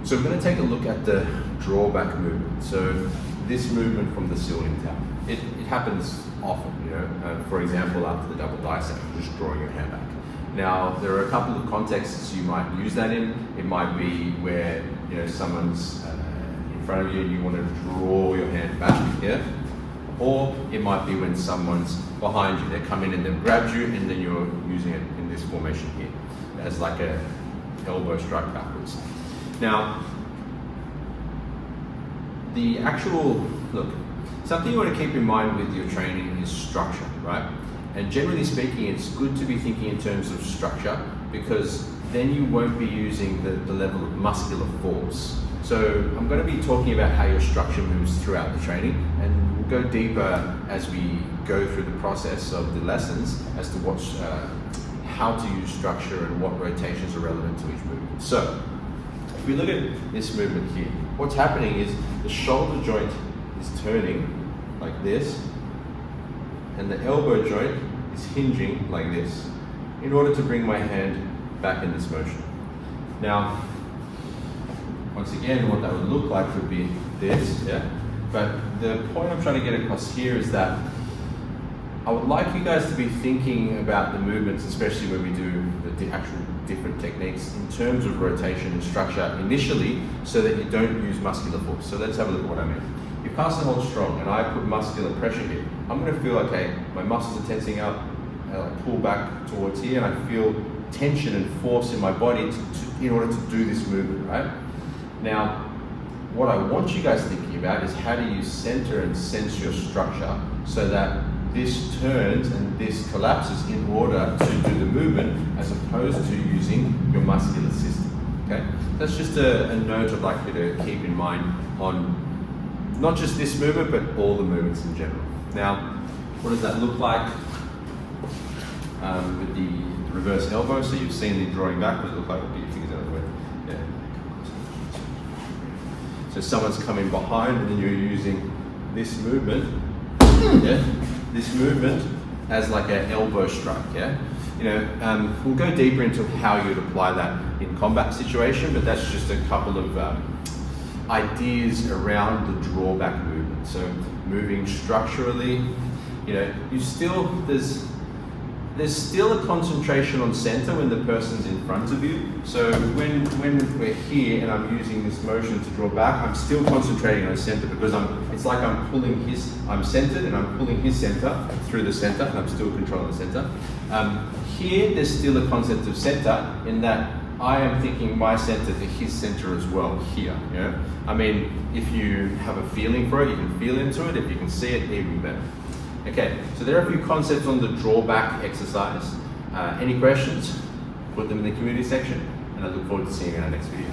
So we're going to take a look at the drawback movement. So this movement from the ceiling tap, it happens often, you know, for example, after the double dissect, just drawing your hand back. Now, there are a couple of contexts you might use that in. It might be where, you know, someone's in front of you and you want to draw your hand back here. Or it might be when someone's behind you, they come in and they've grabbed you and then you're using it in this formation here as like a elbow strike backwards. Now, the actual, look, something you want to keep in mind with your training is structure, right? And generally speaking, it's good to be thinking in terms of structure because then you won't be using the level of muscular force. So I'm going to be talking about how your structure moves throughout the training, and we'll go deeper as we go through the process of the lessons as to how to use structure and what rotations are relevant to each movement. So if we look at this movement here, what's happening is the shoulder joint is turning like this, and the elbow joint is hinging like this in order to bring my hand back in this motion. Now, once again, what that would look like would be this, yeah? But the point I'm trying to get across here is that I would like you guys to be thinking about the movements, especially when we do the actual different techniques in terms of rotation and structure initially, so that you don't use muscular force. So let's have a look at what I mean. If cast and hold strong and I put muscular pressure here, I'm going to feel, okay, my muscles are tensing up, I pull back towards here, and I feel tension and force in my body in order to do this movement, right? Now, what I want you guys thinking about is how do you center and sense your structure so that this turns and this collapses in order to do the movement as opposed to using your muscular system, okay? That's just a note I'd like you to keep in mind on not just this movement, but all the movements in general. Now, what does that look like with the reverse elbow? So you've seen the drawing back. What does it look like? Get your fingers out of the way. Yeah. So someone's coming behind and then you're using this movement, yeah? This movement as like an elbow strike, yeah? You know, we'll go deeper into how you'd apply that in combat situation, but that's just a couple of ideas around the drawback movement. So moving structurally, you know, there's still a concentration on center when the person's in front of you. So when we're here and I'm using this motion to draw back, I'm still concentrating on center because it's like I'm centered and I'm pulling his center through the center and I'm still controlling the center. Here, there's still a concept of center in that I am thinking my center to his center as well here, you know? I mean, if you have a feeling for it, you can feel into it. If you can see it, even better. Okay, so there are a few concepts on the drawback exercise. Any questions? Put them in the community section, and I look forward to seeing you in our next video.